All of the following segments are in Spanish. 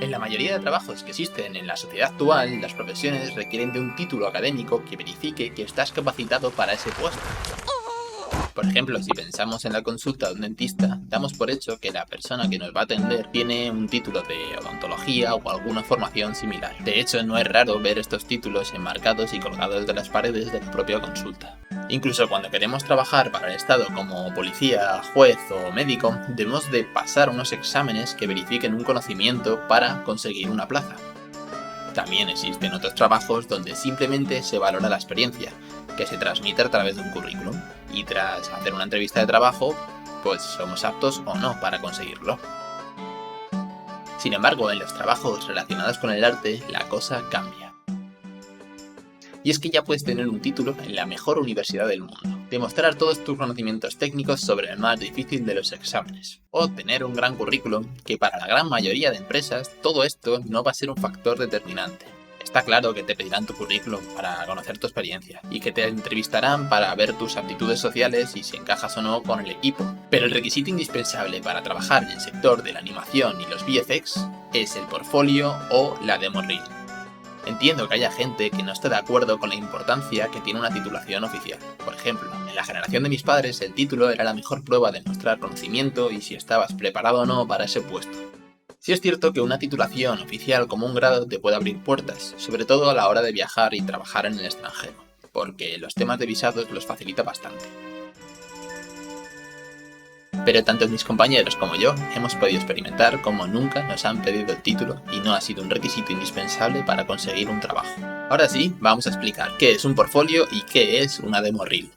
En la mayoría de trabajos que existen en la sociedad actual, las profesiones requieren de un título académico que verifique que estás capacitado para ese puesto. Por ejemplo, si pensamos en la consulta de un dentista, damos por hecho que la persona que nos va a atender tiene un título de odontología o alguna formación similar. De hecho, no es raro ver estos títulos enmarcados y colgados de las paredes de la propia consulta. Incluso cuando queremos trabajar para el Estado como policía, juez o médico, debemos de pasar unos exámenes que verifiquen un conocimiento para conseguir una plaza. También existen otros trabajos donde simplemente se valora la experiencia, que se transmite a través de un currículum, y tras hacer una entrevista de trabajo, pues somos aptos o no para conseguirlo. Sin embargo, en los trabajos relacionados con el arte, la cosa cambia. Y es que ya puedes tener un título en la mejor universidad del mundo, demostrar todos tus conocimientos técnicos sobre el más difícil de los exámenes, o tener un gran currículum, que para la gran mayoría de empresas todo esto no va a ser un factor determinante. Está claro que te pedirán tu currículum para conocer tu experiencia y que te entrevistarán para ver tus aptitudes sociales y si encajas o no con el equipo. Pero el requisito indispensable para trabajar en el sector de la animación y los VFX es el portfolio o la demo reel. Entiendo que haya gente que no esté de acuerdo con la importancia que tiene una titulación oficial. Por ejemplo, en la generación de mis padres el título era la mejor prueba de mostrar conocimiento y si estabas preparado o no para ese puesto. Sí es cierto que una titulación oficial como un grado te puede abrir puertas, sobre todo a la hora de viajar y trabajar en el extranjero, porque los temas de visados los facilita bastante. Pero tanto mis compañeros como yo hemos podido experimentar cómo nunca nos han pedido el título y no ha sido un requisito indispensable para conseguir un trabajo. Ahora sí, vamos a explicar qué es un portfolio y qué es una demo reel.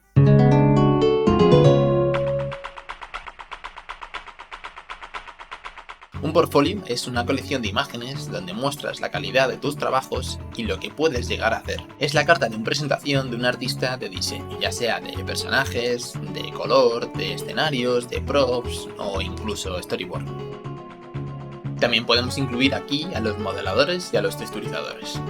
Un portfolio es una colección de imágenes donde muestras la calidad de tus trabajos y lo que puedes llegar a hacer. Es la carta de presentación de un artista de diseño, ya sea de personajes, de color, de escenarios, de props o incluso storyboard. También podemos incluir aquí a los modeladores y a los texturizadores.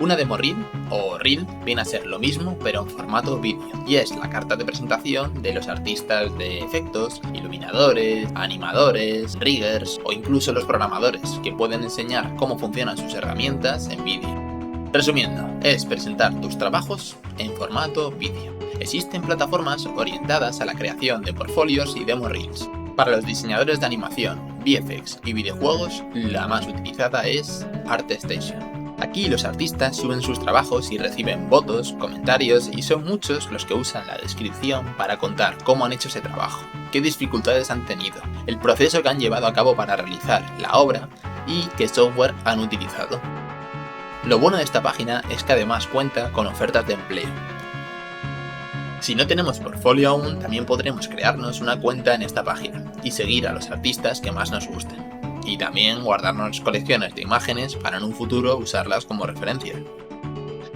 Una demo reel o reel viene a ser lo mismo pero en formato vídeo y es la carta de presentación de los artistas de efectos, iluminadores, animadores, riggers o incluso los programadores que pueden enseñar cómo funcionan sus herramientas en vídeo. Resumiendo, es presentar tus trabajos en formato vídeo. Existen plataformas orientadas a la creación de portfolios y demo reels. Para los diseñadores de animación, VFX y videojuegos, la más utilizada es ArtStation. Aquí los artistas suben sus trabajos y reciben votos, comentarios y son muchos los que usan la descripción para contar cómo han hecho ese trabajo, qué dificultades han tenido, el proceso que han llevado a cabo para realizar la obra y qué software han utilizado. Lo bueno de esta página es que además cuenta con ofertas de empleo. Si no tenemos portfolio aún, también podremos crearnos una cuenta en esta página y seguir a los artistas que más nos gusten. Y también guardarnos colecciones de imágenes para en un futuro usarlas como referencia.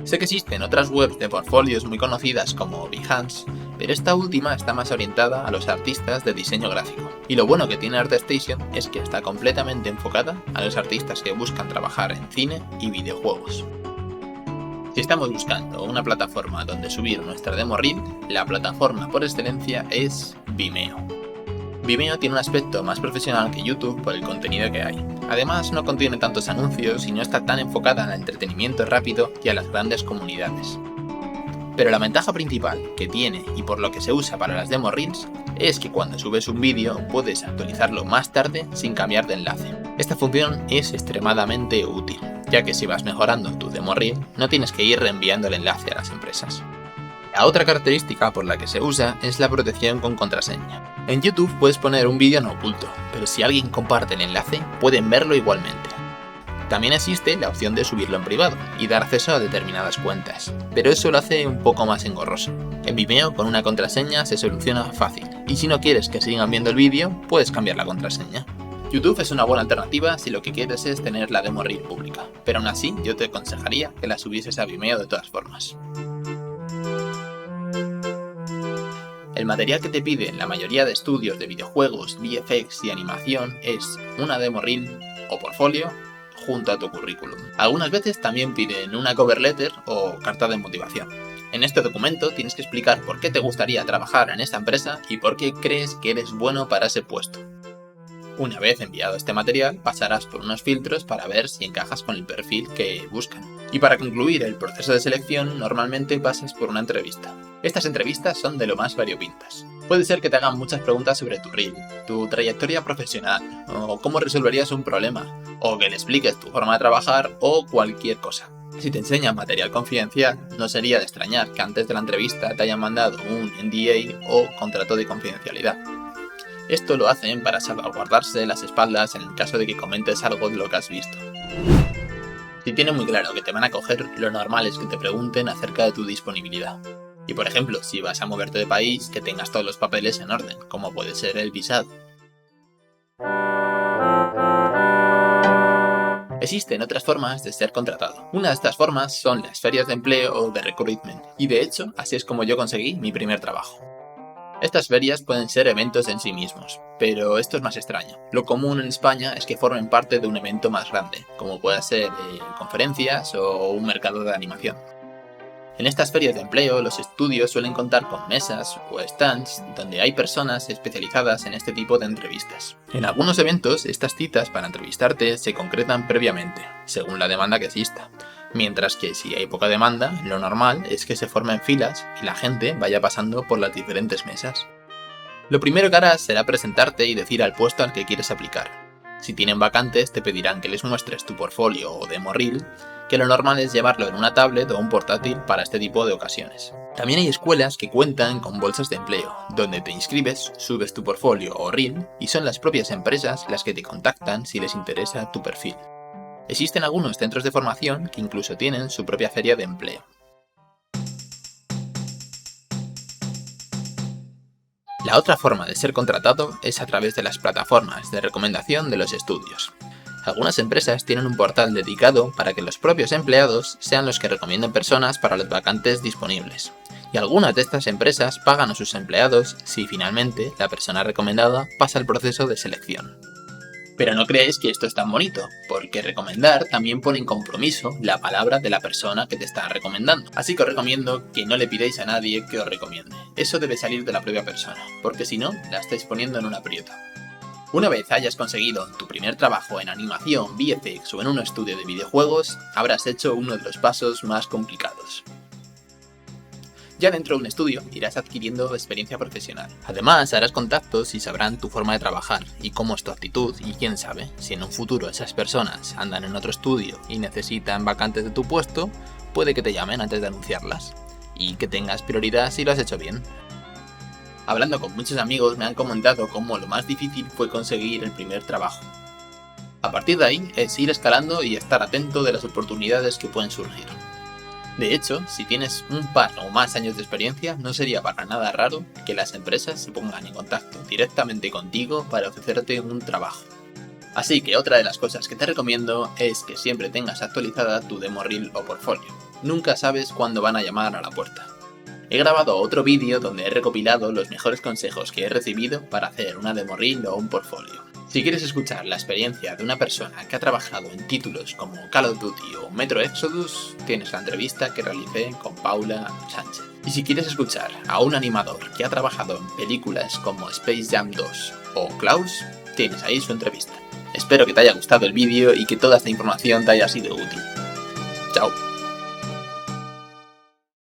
Sé que existen otras webs de portfolios muy conocidas como Behance, pero esta última está más orientada a los artistas de diseño gráfico. Y lo bueno que tiene ArtStation es que está completamente enfocada a los artistas que buscan trabajar en cine y videojuegos. Si estamos buscando una plataforma donde subir nuestra demo reel, la plataforma por excelencia es Vimeo. Vimeo tiene un aspecto más profesional que YouTube por el contenido que hay. Además, no contiene tantos anuncios y no está tan enfocada al entretenimiento rápido y a las grandes comunidades. Pero la ventaja principal que tiene y por lo que se usa para las demo reels es que cuando subes un vídeo puedes actualizarlo más tarde sin cambiar de enlace. Esta función es extremadamente útil, ya que si vas mejorando tu demo reel no tienes que ir reenviando el enlace a las empresas. La otra característica por la que se usa es la protección con contraseña. En YouTube puedes poner un vídeo en oculto, pero si alguien comparte el enlace, pueden verlo igualmente. También existe la opción de subirlo en privado y dar acceso a determinadas cuentas, pero eso lo hace un poco más engorroso. En Vimeo con una contraseña se soluciona fácil, y si no quieres que sigan viendo el vídeo, puedes cambiar la contraseña. YouTube es una buena alternativa si lo que quieres es tener la demo reel pública, pero aún así yo te aconsejaría que la subieses a Vimeo de todas formas. El material que te piden la mayoría de estudios de videojuegos, VFX y animación es una demo reel o portfolio junto a tu currículum. Algunas veces también piden una cover letter o carta de motivación. En este documento tienes que explicar por qué te gustaría trabajar en esta empresa y por qué crees que eres bueno para ese puesto. Una vez enviado este material, pasarás por unos filtros para ver si encajas con el perfil que buscan. Y para concluir el proceso de selección, normalmente pasas por una entrevista. Estas entrevistas son de lo más variopintas. Puede ser que te hagan muchas preguntas sobre tu reel, tu trayectoria profesional, o cómo resolverías un problema, o que le expliques tu forma de trabajar, o cualquier cosa. Si te enseñan material confidencial, no sería de extrañar que antes de la entrevista te hayan mandado un NDA o contrato de confidencialidad. Esto lo hacen para salvaguardarse las espaldas en el caso de que comentes algo de lo que has visto. Si tienes muy claro que te van a coger, lo normal es que te pregunten acerca de tu disponibilidad. Y por ejemplo, si vas a moverte de país, que tengas todos los papeles en orden, como puede ser el visado. Existen otras formas de ser contratado. Una de estas formas son las ferias de empleo o de recruitment, y de hecho, así es como yo conseguí mi primer trabajo. Estas ferias pueden ser eventos en sí mismos, pero esto es más extraño. Lo común en España es que formen parte de un evento más grande, como puede ser conferencias o un mercado de animación. En estas ferias de empleo, los estudios suelen contar con mesas o stands donde hay personas especializadas en este tipo de entrevistas. En algunos eventos, estas citas para entrevistarte se concretan previamente, según la demanda que exista. Mientras que si hay poca demanda, lo normal es que se formen filas y la gente vaya pasando por las diferentes mesas. Lo primero que harás será presentarte y decir al puesto al que quieres aplicar. Si tienen vacantes, te pedirán que les muestres tu portfolio o demo reel, que lo normal es llevarlo en una tablet o un portátil para este tipo de ocasiones. También hay escuelas que cuentan con bolsas de empleo, donde te inscribes, subes tu portfolio o reel y son las propias empresas las que te contactan si les interesa tu perfil. Existen algunos centros de formación que incluso tienen su propia feria de empleo. La otra forma de ser contratado es a través de las plataformas de recomendación de los estudios. Algunas empresas tienen un portal dedicado para que los propios empleados sean los que recomienden personas para las vacantes disponibles. Y algunas de estas empresas pagan a sus empleados si finalmente la persona recomendada pasa el proceso de selección. Pero no creéis que esto es tan bonito, porque recomendar también pone en compromiso la palabra de la persona que te está recomendando. Así que os recomiendo que no le pidáis a nadie que os recomiende. Eso debe salir de la propia persona, porque si no, la estáis poniendo en un aprieto. Una vez hayas conseguido tu primer trabajo en animación, VFX o en un estudio de videojuegos, habrás hecho uno de los pasos más complicados. Ya dentro de un estudio irás adquiriendo experiencia profesional. Además, harás contactos y sabrán tu forma de trabajar y cómo es tu actitud, y quién sabe, si en un futuro esas personas andan en otro estudio y necesitan vacantes de tu puesto, puede que te llamen antes de anunciarlas y que tengas prioridad si lo has hecho bien. Hablando con muchos amigos me han comentado cómo lo más difícil fue conseguir el primer trabajo. A partir de ahí es ir escalando y estar atento de las oportunidades que pueden surgir. De hecho, si tienes un par o más años de experiencia, no sería para nada raro que las empresas se pongan en contacto directamente contigo para ofrecerte un trabajo. Así que otra de las cosas que te recomiendo es que siempre tengas actualizada tu demo reel o portfolio. Nunca sabes cuándo van a llamar a la puerta. He grabado otro vídeo donde he recopilado los mejores consejos que he recibido para hacer una demo reel o un portfolio. Si quieres escuchar la experiencia de una persona que ha trabajado en títulos como Call of Duty o Metro Exodus, tienes la entrevista que realicé con Paula Sánchez. Y si quieres escuchar a un animador que ha trabajado en películas como Space Jam 2 o Klaus, tienes ahí su entrevista. Espero que te haya gustado el vídeo y que toda esta información te haya sido útil.